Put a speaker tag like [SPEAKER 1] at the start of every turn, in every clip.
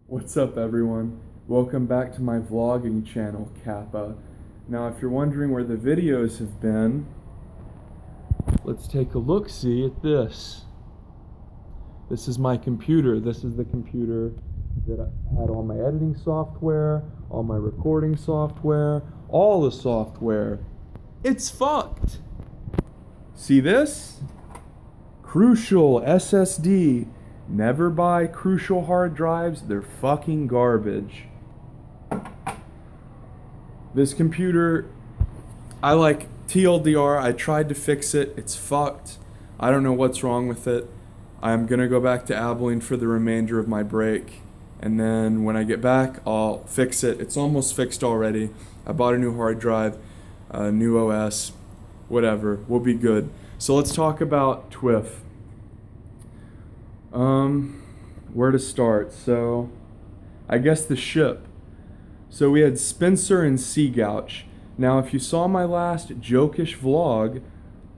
[SPEAKER 1] What's up, everyone? Welcome back to my vlogging channel, Kappa. Now, if you're wondering where the videos have been, let's take a look-see at this. This is my computer. This is the computer that I had all my editing software, all my recording software, all the software. It's fucked! See this? Crucial SSD. Never buy Crucial hard drives, they're fucking garbage. This computer, I like TLDR, I tried to fix it, it's fucked. I don't know what's wrong with it. I'm gonna go back to Abilene for the remainder of my break, and then when I get back, I'll fix it. It's almost fixed already. I bought a new hard drive, a new OS, whatever, we'll be good. So let's talk about TWIF. Where to start? So, I guess the ship. So we had Spencer and Seagouch. Now, if you saw my last jokish vlog,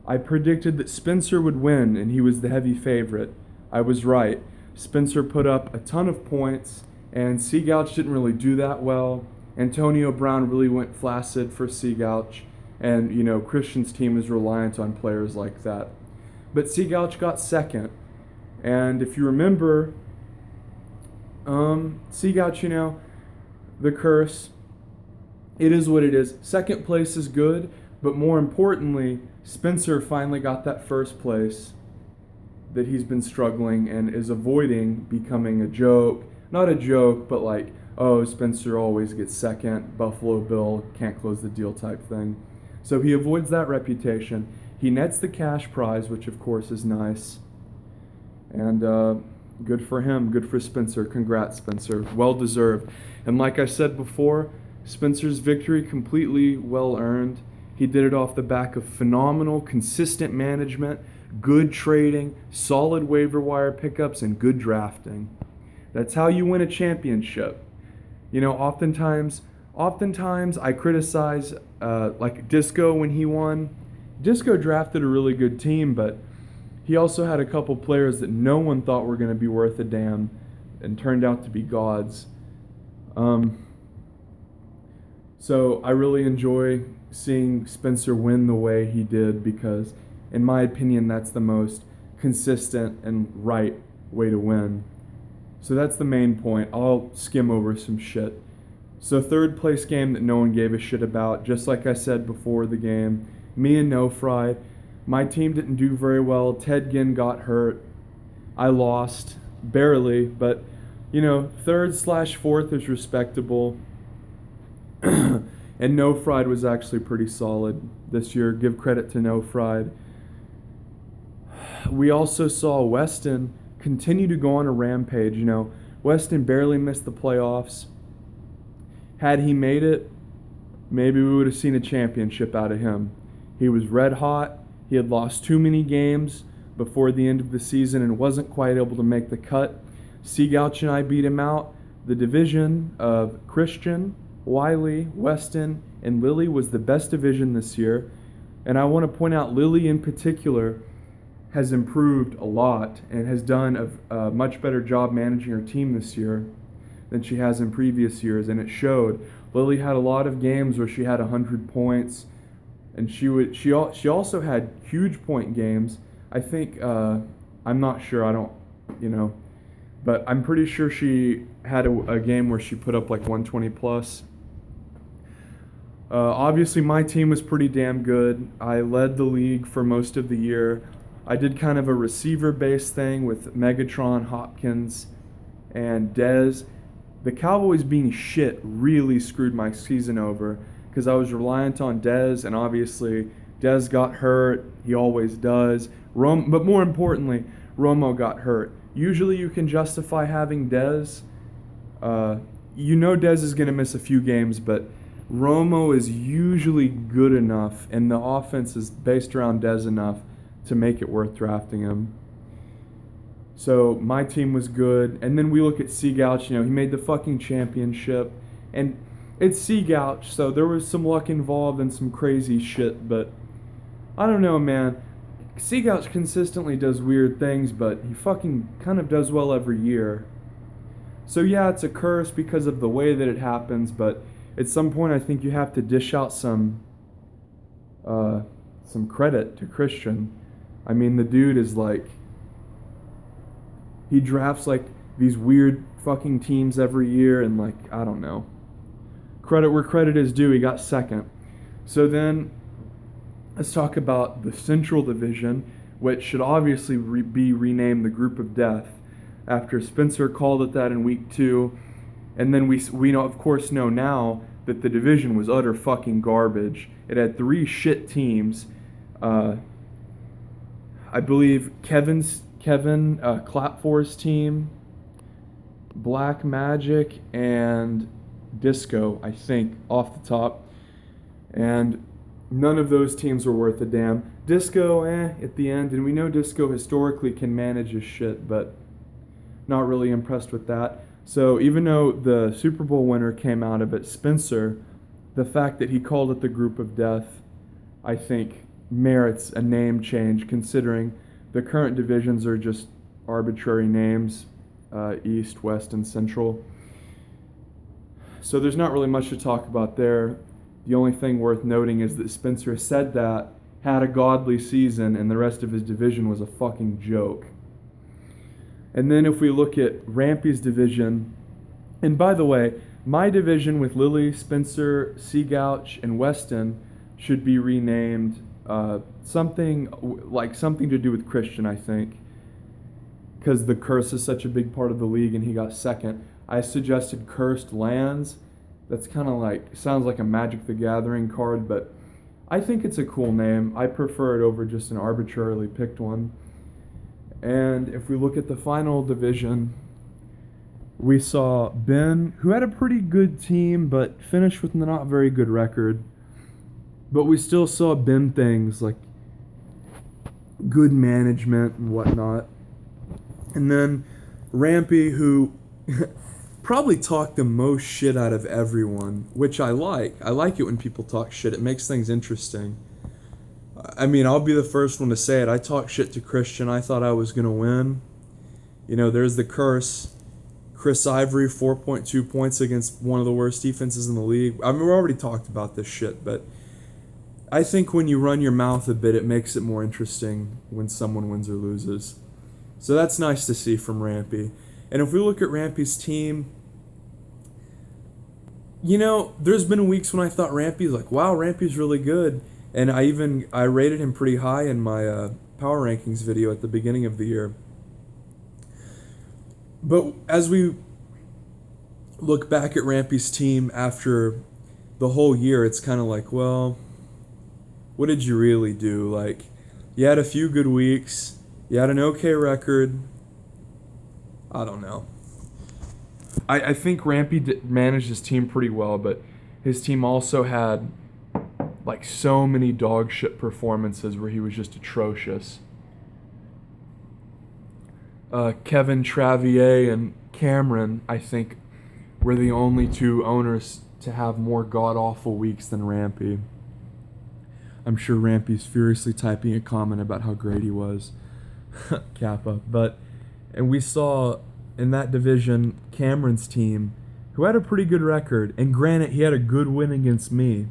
[SPEAKER 1] I predicted that Spencer would win, and he was the heavy favorite. I was right. Spencer put up a ton of points, and Seagouch didn't really do that well. Antonio Brown really went flaccid for Seagouch, and, Christian's team is reliant on players like that. But Seagouch got second. And if you remember, Seagouch, the curse, it is what it is. Second place is good, but more importantly, Spencer finally got that first place that he's been struggling and is avoiding becoming a joke. Not a joke, but like, oh, Spencer always gets second, Buffalo Bill can't close the deal type thing. So he avoids that reputation. He nets the cash prize, which of course is nice. And good for him, good for Spencer. Congrats, Spencer. Well deserved. And like I said before, Spencer's victory completely well earned. He did it off the back of phenomenal, consistent management, good trading, solid waiver wire pickups, and good drafting. That's how you win a championship. Oftentimes I criticize like Disco when he won. Disco drafted a really good team, but he also had a couple players that no one thought were going to be worth a damn and turned out to be gods. So I really enjoy seeing Spencer win the way he did because, in my opinion, that's the most consistent and right way to win. So that's the main point. I'll skim over some shit. So third place game that no one gave a shit about, just like I said before the game, me and No Fry. My team didn't do very well. Ted Ginn got hurt. I lost, barely, but, third/fourth is respectable. And No Fried was actually pretty solid this year. Give credit to No Fried. We also saw Weston continue to go on a rampage. Weston barely missed the playoffs. Had he made it, maybe we would have seen a championship out of him. He was red hot. He had lost too many games before the end of the season and wasn't quite able to make the cut. Seagouch and I beat him out. The division of Christian, Wiley, Weston, and Lily was the best division this year. And I want to point out Lily in particular has improved a lot and has done a much better job managing her team this year than she has in previous years, and it showed. Lily had a lot of games where she had 100 points. And she also had huge point games. I think, I'm not sure, I don't, but I'm pretty sure she had a game where she put up like 120 plus. Obviously my team was pretty damn good. I led the league for most of the year. I did kind of a receiver-based thing with Megatron, Hopkins, and Dez. The Cowboys being shit really screwed my season over, because I was reliant on Dez, and obviously Dez got hurt. He always does. But more importantly, Romo got hurt. Usually you can justify having Dez. Dez is going to miss a few games, but Romo is usually good enough, and the offense is based around Dez enough to make it worth drafting him. So my team was good. And then we look at Seagouch. He made the fucking championship. And it's Seagouch, so there was some luck involved and some crazy shit, but I don't know, man. Seagouch consistently does weird things, but he fucking kind of does well every year. So yeah, it's a curse because of the way that it happens, but at some point I think you have to dish out some credit to Christian. I mean, the dude is like, he drafts like these weird fucking teams every year, and like, I don't know. Credit where credit is due, he got second. So then let's talk about the Central Division, which should obviously be renamed the Group of Death after Spencer called it that in week 2. And then we know, of course, know now that the division was utter fucking garbage. It had 3 shit teams. I believe Kevin Clapfor's team, Black Magic, and Disco, I think, off the top. And none of those teams were worth a damn. Disco, at the end. And we know Disco historically can manage his shit, but not really impressed with that. So even though the Super Bowl winner came out of it, Spencer, the fact that he called it the Group of Death, I think merits a name change, considering the current divisions are just arbitrary names, East, West, and Central. So there's not really much to talk about there. The only thing worth noting is that Spencer said that, had a godly season, and the rest of his division was a fucking joke. And then if we look at Rampy's division, and by the way, my division with Lily, Spencer, Seagouch, and Weston should be renamed something to do with Christian, I think, because the curse is such a big part of the league and he got second. I suggested Cursed Lands. That's kind of like, sounds like a Magic the Gathering card, but I think it's a cool name. I prefer it over just an arbitrarily picked one. And if we look at the final division, we saw Ben, who had a pretty good team, but finished with a not very good record. But we still saw Ben things like good management and whatnot. And then Rampy, who probably talked the most shit out of everyone, which I like. I like it when people talk shit. It makes things interesting. I mean, I'll be the first one to say it. I talked shit to Christian. I thought I was going to win. You know, there's the curse. Chris Ivory, 4.2 points against one of the worst defenses in the league. I mean, we already talked about this shit, but I think when you run your mouth a bit, it makes it more interesting when someone wins or loses. So that's nice to see from Rampy. And if we look at Rampy's team, you know, there's been weeks when I thought Rampy's like, wow, Rampy's really good. And I rated him pretty high in my power rankings video at the beginning of the year. But as we look back at Rampy's team after the whole year, it's kind of like, well, what did you really do? Like, you had a few good weeks. You had an okay record. I don't know. I think Rampy managed his team pretty well, but his team also had like so many dog shit performances where he was just atrocious. Kevin Travier and Cameron, I think, were the only 2 owners to have more god-awful weeks than Rampy. I'm sure Rampy's furiously typing a comment about how great he was. Kappa. And we saw in that division Cameron's team, who had a pretty good record, and granted, he had a good win against me.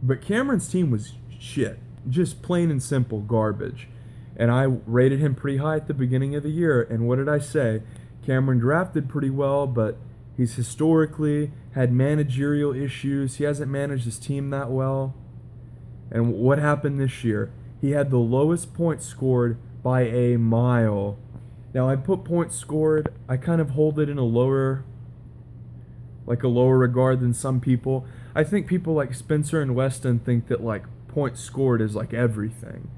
[SPEAKER 1] But Cameron's team was shit. Just plain and simple garbage. And I rated him pretty high at the beginning of the year. And what did I say? Cameron drafted pretty well, but he's historically had managerial issues. He hasn't managed his team that well. And what happened this year? He had the lowest points scored by a mile. Now, I put points scored, I kind of hold it in a lower regard than some people. I think people like Spencer and Weston think that like points scored is like everything.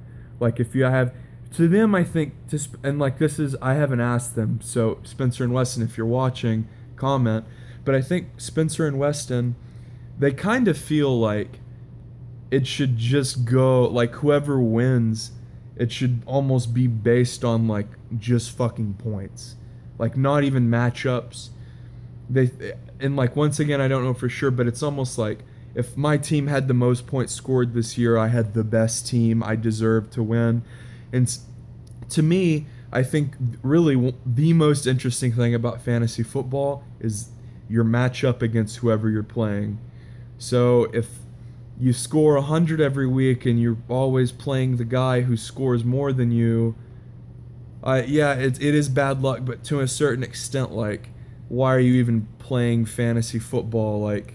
[SPEAKER 1] Like if you have, to them I think, and like this is, I haven't asked them, so Spencer and Weston, if you're watching, comment. But I think Spencer and Weston, they kind of feel like it should just go, like whoever wins, it should almost be based on like just fucking points. Like not even matchups. And like once again, I don't know for sure, but it's almost like if my team had the most points scored this year, I had the best team, I deserved to win. And to me, I think really the most interesting thing about fantasy football is your matchup against whoever you're playing. So if you score 100 every week and you're always playing the guy who scores more than you, yeah, it is bad luck, but to a certain extent, like, why are you even playing fantasy football? Like,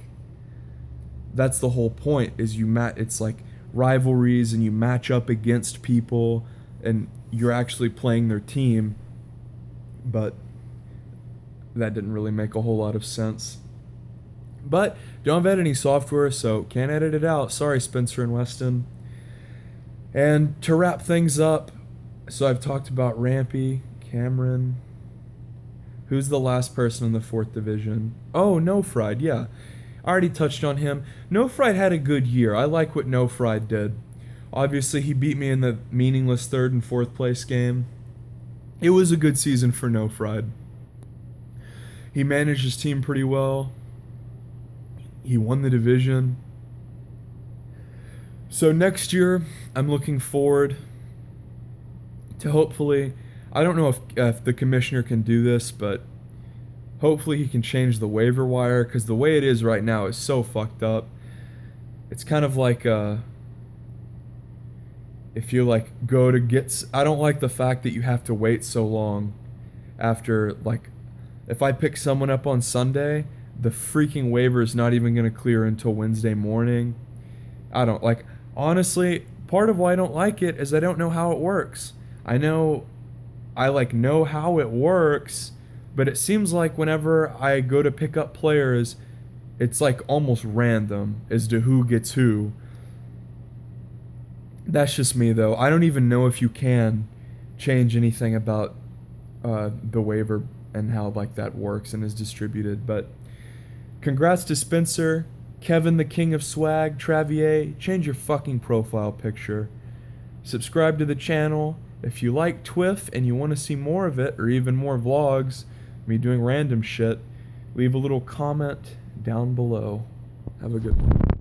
[SPEAKER 1] that's the whole point. Is it's like rivalries, and you match up against people, and you're actually playing their team. But that didn't really make a whole lot of sense. But don't have any software, so can't edit it out. Sorry, Spencer and Weston. And to wrap things up, so I've talked about Rampy, Cameron. Who's the last person in the 4th division? Oh, No Fried, yeah. I already touched on him. No Fried had a good year. I like what No Fried did. Obviously, he beat me in the meaningless 3rd and 4th place game. It was a good season for No Fried. He managed his team pretty well. He won the division. So next year, I'm looking forward to hopefully, I don't know if the commissioner can do this, but hopefully he can change the waiver wire, because the way it is right now is so fucked up. It's kind of like if you like go to get, I don't like the fact that you have to wait so long after, like, if I pick someone up on Sunday, the freaking waiver is not even going to clear until Wednesday morning. I don't like, honestly, part of why I don't like it is I don't know how it works. I know how it works, but it seems like whenever I go to pick up players, it's like almost random as to who gets who. That's just me, though. I don't even know if you can change anything about the waiver and how like that works and is distributed. But congrats to Spencer, Kevin the King of Swag, Travier. Change your fucking profile picture. Subscribe to the channel. If you like TWIF and you want to see more of it, or even more vlogs, me doing random shit, leave a little comment down below. Have a good one.